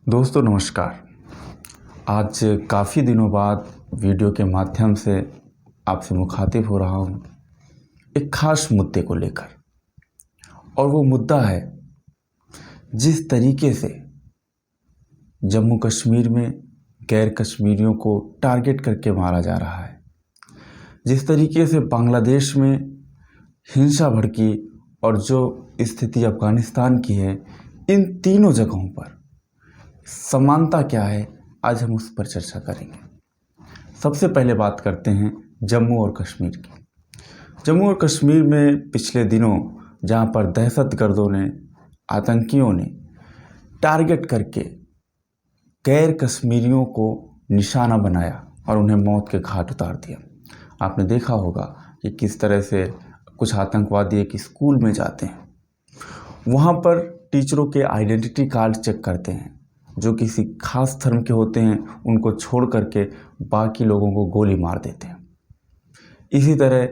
दोस्तों नमस्कार। आज काफ़ी दिनों बाद वीडियो के माध्यम से आपसे मुखातिब हो रहा हूँ एक ख़ास मुद्दे को लेकर, और वो मुद्दा है जिस तरीके से जम्मू कश्मीर में गैर कश्मीरियों को टारगेट करके मारा जा रहा है, जिस तरीके से बांग्लादेश में हिंसा भड़की और जो स्थिति अफ़गानिस्तान की है, इन तीनों जगहों पर समानता क्या है, आज हम उस पर चर्चा करेंगे। सबसे पहले बात करते हैं जम्मू और कश्मीर की। जम्मू और कश्मीर में पिछले दिनों जहां पर दहशतगर्दों ने, आतंकियों ने टारगेट करके गैर कश्मीरियों को निशाना बनाया और उन्हें मौत के घाट उतार दिया। आपने देखा होगा कि किस तरह से कुछ आतंकवादी एक स्कूल में जाते हैं, वहाँ पर टीचरों के आइडेंटिटी कार्ड चेक करते हैं, जो किसी खास धर्म के होते हैं उनको छोड़ करके बाकी लोगों को गोली मार देते हैं। इसी तरह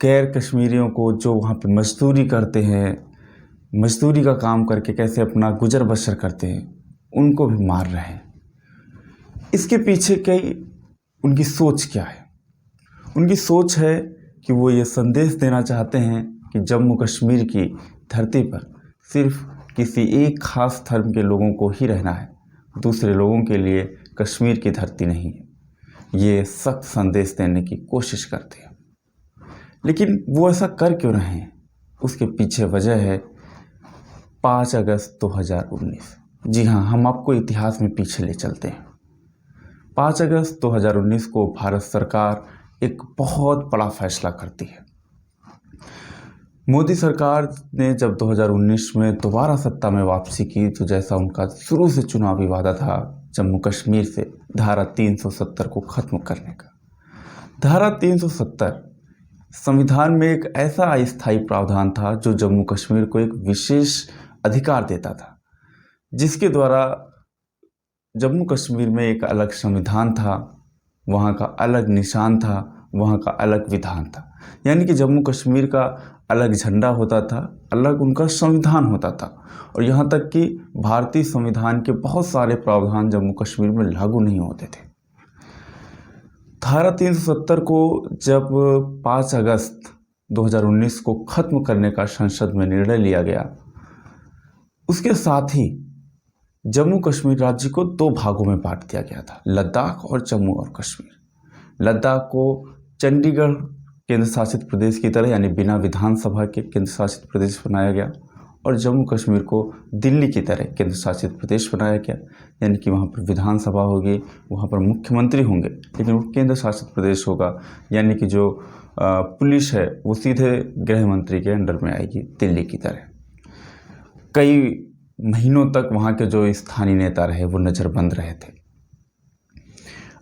गैर कश्मीरियों को जो वहाँ पे मजदूरी करते हैं, मजदूरी का काम करके कैसे अपना गुजर बसर करते हैं, उनको भी मार रहे हैं। इसके पीछे कई उनकी सोच क्या है? उनकी सोच है कि वो ये संदेश देना चाहते हैं कि जम्मू कश्मीर की धरती पर सिर्फ किसी एक खास धर्म के लोगों को ही रहना है, दूसरे लोगों के लिए कश्मीर की धरती नहीं है। ये सख्त संदेश देने की कोशिश करते हैं, लेकिन वो ऐसा कर क्यों रहे हैं? उसके पीछे वजह है 5 अगस्त 2019। जी हाँ, हम आपको इतिहास में पीछे ले चलते हैं। 5 अगस्त 2019 को भारत सरकार एक बहुत बड़ा फैसला करती है। मोदी सरकार ने जब 2019 में दोबारा सत्ता में वापसी की, तो जैसा उनका शुरू से चुनावी वादा था जम्मू कश्मीर से धारा 370 को ख़त्म करने का। धारा 370 संविधान में एक ऐसा अस्थायी प्रावधान था जो जम्मू कश्मीर को एक विशेष अधिकार देता था, जिसके द्वारा जम्मू कश्मीर में एक अलग संविधान था, वहाँ का अलग निशान था, वहाँ का अलग विधान था। यानी कि जम्मू कश्मीर का अलग झंडा होता था, अलग उनका संविधान होता था, और यहाँ तक कि भारतीय संविधान के बहुत सारे प्रावधान जम्मू कश्मीर में लागू नहीं होते थे। धारा 370 को जब 5 अगस्त 2019 को ख़त्म करने का संसद में निर्णय लिया गया, उसके साथ ही जम्मू कश्मीर राज्य को 2 भागों में बांट दिया गया था, लद्दाख और जम्मू और कश्मीर। लद्दाख को चंडीगढ़ केंद्र शासित प्रदेश की तरह, यानी बिना विधानसभा के केंद्र शासित प्रदेश बनाया गया, और जम्मू कश्मीर को दिल्ली की तरह केंद्र शासित प्रदेश बनाया गया, यानी कि वहाँ पर विधानसभा होगी, वहाँ पर मुख्यमंत्री होंगे, लेकिन वो केंद्र शासित प्रदेश होगा। यानी कि जो पुलिस है वो सीधे गृह मंत्री के अंडर में आएगी, दिल्ली की तरह। कई महीनों तक वहाँ के जो स्थानीय नेता रहे वो नज़रबंद रहे थे।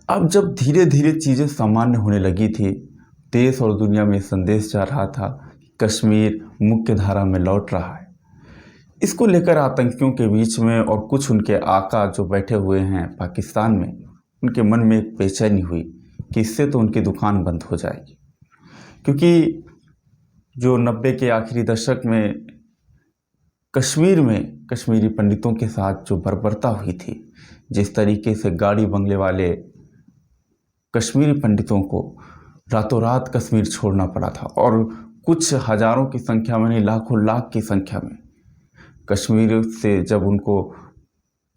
अब जब धीरे धीरे चीज़ें सामान्य होने लगी थी, देश और दुनिया में संदेश जा रहा था कि कश्मीर मुख्य धारा में लौट रहा है। इसको लेकर आतंकियों के बीच में और कुछ उनके आका जो बैठे हुए हैं पाकिस्तान में, उनके मन में एक बेचैनी हुई कि इससे तो उनकी दुकान बंद हो जाएगी। क्योंकि जो 90 के आखिरी दशक में कश्मीर में कश्मीरी पंडितों के साथ जो बर्बरता हुई थी, जिस तरीके से गाड़ी बंगले वाले कश्मीरी पंडितों को रातों रात कश्मीर छोड़ना पड़ा था, और कुछ हज़ारों की संख्या में नहीं, लाखों लाख की संख्या में कश्मीर से जब उनको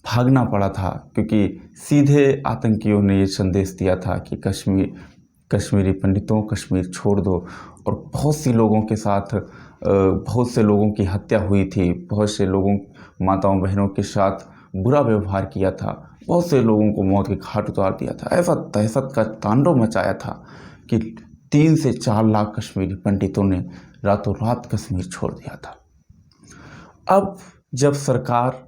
भागना पड़ा था, क्योंकि सीधे आतंकियों ने ये संदेश दिया था कि कश्मीरी पंडितों कश्मीर छोड़ दो। और बहुत सी लोगों के साथ बहुत से लोगों की हत्या हुई थी, बहुत से लोगों, माताओं बहनों के साथ बुरा व्यवहार किया था, बहुत से लोगों को मौत के घाट उतार दिया था। ऐसा दहशत का तांडव मचाया था कि 3 से 4 लाख कश्मीरी पंडितों ने रातों रात कश्मीर छोड़ दिया था। अब जब सरकार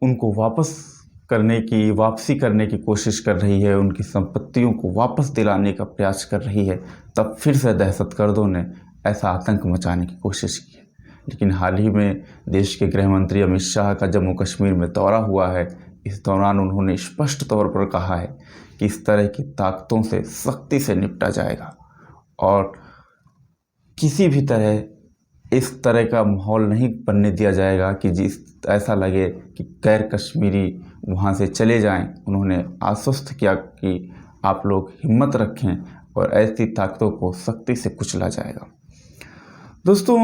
उनको वापसी करने की कोशिश कर रही है, उनकी संपत्तियों को वापस दिलाने का प्रयास कर रही है, तब फिर से दहशतगर्दों ने ऐसा आतंक मचाने की कोशिश की है। लेकिन हाल ही में देश के गृह मंत्री अमित शाह का जम्मू कश्मीर में दौरा हुआ है। इस दौरान उन्होंने स्पष्ट तौर पर कहा है कि इस तरह की ताकतों से सख्ती से निपटा जाएगा, और किसी भी तरह इस तरह का माहौल नहीं बनने दिया जाएगा कि जिस ऐसा लगे कि गैर कश्मीरी वहाँ से चले जाएं। उन्होंने आश्वस्त किया कि आप लोग हिम्मत रखें और ऐसी ताकतों को सख्ती से कुचला जाएगा। दोस्तों,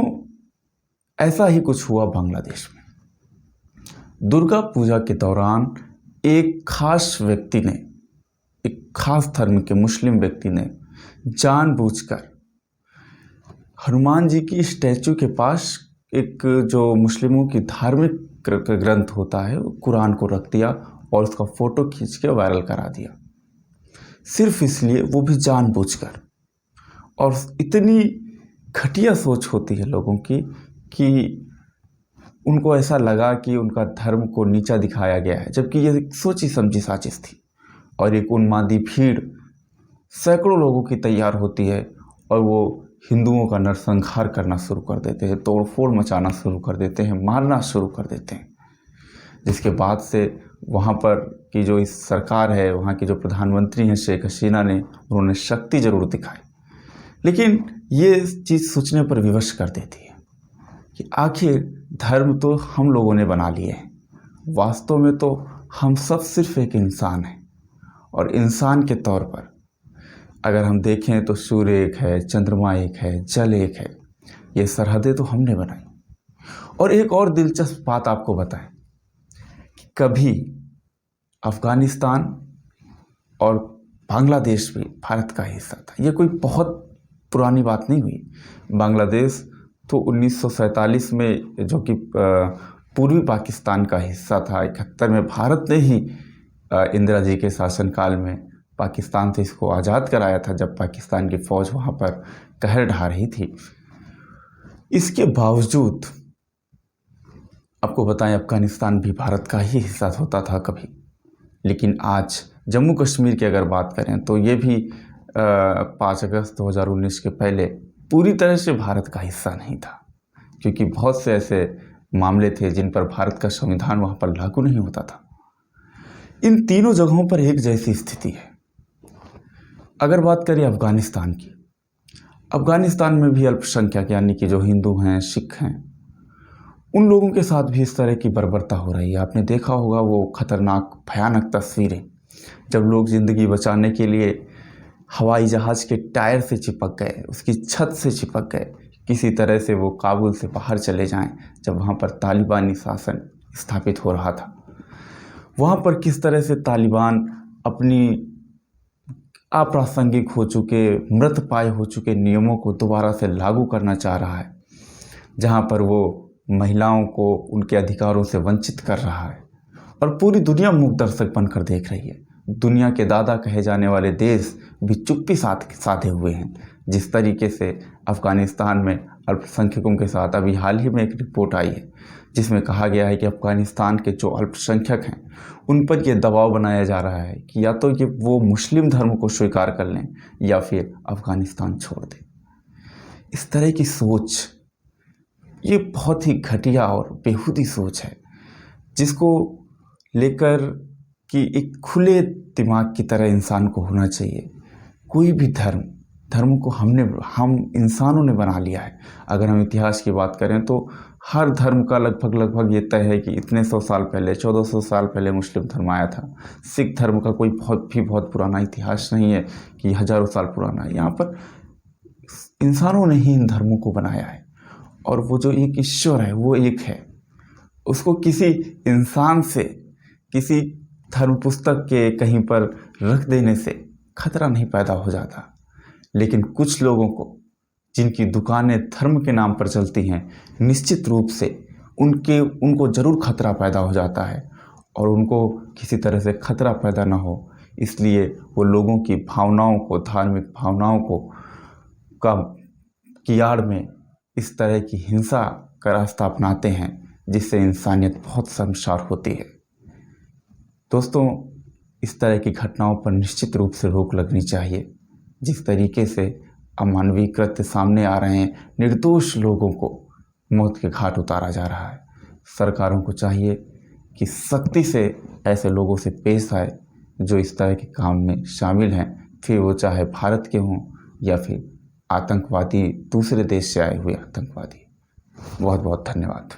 ऐसा ही कुछ हुआ बांग्लादेश में। दुर्गा पूजा के दौरान एक खास व्यक्ति ने, एक खास धर्म के मुस्लिम व्यक्ति ने जानबूझकर हनुमान जी की स्टैचू के पास एक जो मुस्लिमों की धार्मिक ग्रंथ होता है कुरान को रख दिया और उसका फोटो खींच के वायरल करा दिया, सिर्फ इसलिए, वो भी जानबूझकर। और इतनी घटिया सोच होती है लोगों की कि उनको ऐसा लगा कि उनका धर्म को नीचा दिखाया गया है, जबकि यह सोची समझी साजिश थी। और एक उन्मादी भीड़ सैकड़ों लोगों की तैयार होती है और वो हिंदुओं का नरसंहार करना शुरू कर देते हैं, तोड़फोड़ मचाना शुरू कर देते हैं, मारना शुरू कर देते हैं। जिसके बाद से वहाँ पर की जो इस सरकार है, वहाँ की जो प्रधानमंत्री हैं शेख हसीना ने, उन्होंने शक्ति जरूर दिखाई, लेकिन ये चीज़ सोचने पर विवश कर देती है कि आखिर धर्म तो हम लोगों ने बना लिए हैं, वास्तव में तो हम सब सिर्फ एक इंसान हैं। और इंसान के तौर पर अगर हम देखें तो सूर्य एक है, चंद्रमा एक है, जल एक है, ये सरहदें तो हमने बनाई। और एक और दिलचस्प बात आपको बताएं कि कभी अफ़गानिस्तान और बांग्लादेश भी भारत का हिस्सा था। ये कोई बहुत पुरानी बात नहीं हुई। बांग्लादेश तो 1947 में, जो कि पूर्वी पाकिस्तान का हिस्सा था, 71 में भारत ने ही इंदिरा जी के शासनकाल में पाकिस्तान से इसको आज़ाद कराया था, जब पाकिस्तान की फ़ौज वहाँ पर कहर ढा रही थी। इसके बावजूद आपको बताएं, अफ़गानिस्तान भी भारत का ही हिस्सा होता था कभी। लेकिन आज जम्मू कश्मीर की अगर बात करें तो ये भी 5 अगस्त 2019 के पहले पूरी तरह से भारत का हिस्सा नहीं था, क्योंकि बहुत से ऐसे मामले थे जिन पर भारत का संविधान वहाँ पर लागू नहीं होता था। इन तीनों जगहों पर एक जैसी स्थिति है। अगर बात करें अफ़गानिस्तान की, अफ़गानिस्तान में भी अल्पसंख्यक यानी कि जो हिंदू हैं, सिख हैं, उन लोगों के साथ भी इस तरह की बर्बरता हो रही है। आपने देखा होगा वो खतरनाक भयानक तस्वीरें, जब लोग ज़िंदगी बचाने के लिए हवाई जहाज़ के टायर से चिपक गए, उसकी छत से चिपक गए, किसी तरह से वो काबुल से बाहर चले जाएं, जब वहाँ पर तालिबानी शासन स्थापित हो रहा था। वहाँ पर किस तरह से तालिबान अपनी अप्रासंगिक हो चुके, मृत पाए हो चुके नियमों को दोबारा से लागू करना चाह रहा है, जहाँ पर वो महिलाओं को उनके अधिकारों से वंचित कर रहा है। और पूरी दुनिया मूक दर्शक बनकर देख रही है। दुनिया के दादा कहे जाने वाले देश भी चुप्पी साधे हुए हैं। जिस तरीके से अफ़गानिस्तान में अल्पसंख्यकों के साथ अभी हाल ही में एक रिपोर्ट आई है, जिसमें कहा गया है कि अफ़गानिस्तान के जो अल्पसंख्यक हैं उन पर यह दबाव बनाया जा रहा है कि या तो ये वो मुस्लिम धर्म को स्वीकार कर लें या फिर अफ़गानिस्तान छोड़ दें। इस तरह की सोच, ये बहुत ही घटिया और बेहूदी सोच है, जिसको लेकर कि एक खुले दिमाग की तरह इंसान को होना चाहिए। कोई भी धर्म को हम इंसानों ने बना लिया है। अगर हम इतिहास की बात करें तो हर धर्म का लगभग ये तय है कि इतने 100 साल पहले, 1400 साल पहले मुस्लिम धर्म आया था। सिख धर्म का कोई बहुत पुराना इतिहास नहीं है कि हजारों साल पुराना है। यहाँ पर इंसानों ने ही इन धर्मों को बनाया है, और वो जो एक ईश्वर है वो एक है। उसको किसी इंसान से, किसी धर्म पुस्तक के कहीं पर रख देने से खतरा नहीं पैदा हो जाता। लेकिन कुछ लोगों को, जिनकी दुकानें धर्म के नाम पर चलती हैं, निश्चित रूप से उनको ज़रूर खतरा पैदा हो जाता है। और उनको किसी तरह से खतरा पैदा ना हो, इसलिए वो लोगों की भावनाओं को, धार्मिक भावनाओं को की आड़ में इस तरह की हिंसा का रास्ता अपनाते हैं, जिससे इंसानियत बहुत शर्मसार होती है। दोस्तों, इस तरह की घटनाओं पर निश्चित रूप से रोक लगनी चाहिए। जिस तरीके से अमानवीय कृत्य सामने आ रहे हैं, निर्दोष लोगों को मौत के घाट उतारा जा रहा है, सरकारों को चाहिए कि सख्ती से ऐसे लोगों से पेश आए जो इस तरह के काम में शामिल हैं, फिर वो चाहे भारत के हों या फिर आतंकवादी, दूसरे देश से आए हुए आतंकवादी। बहुत बहुत धन्यवाद।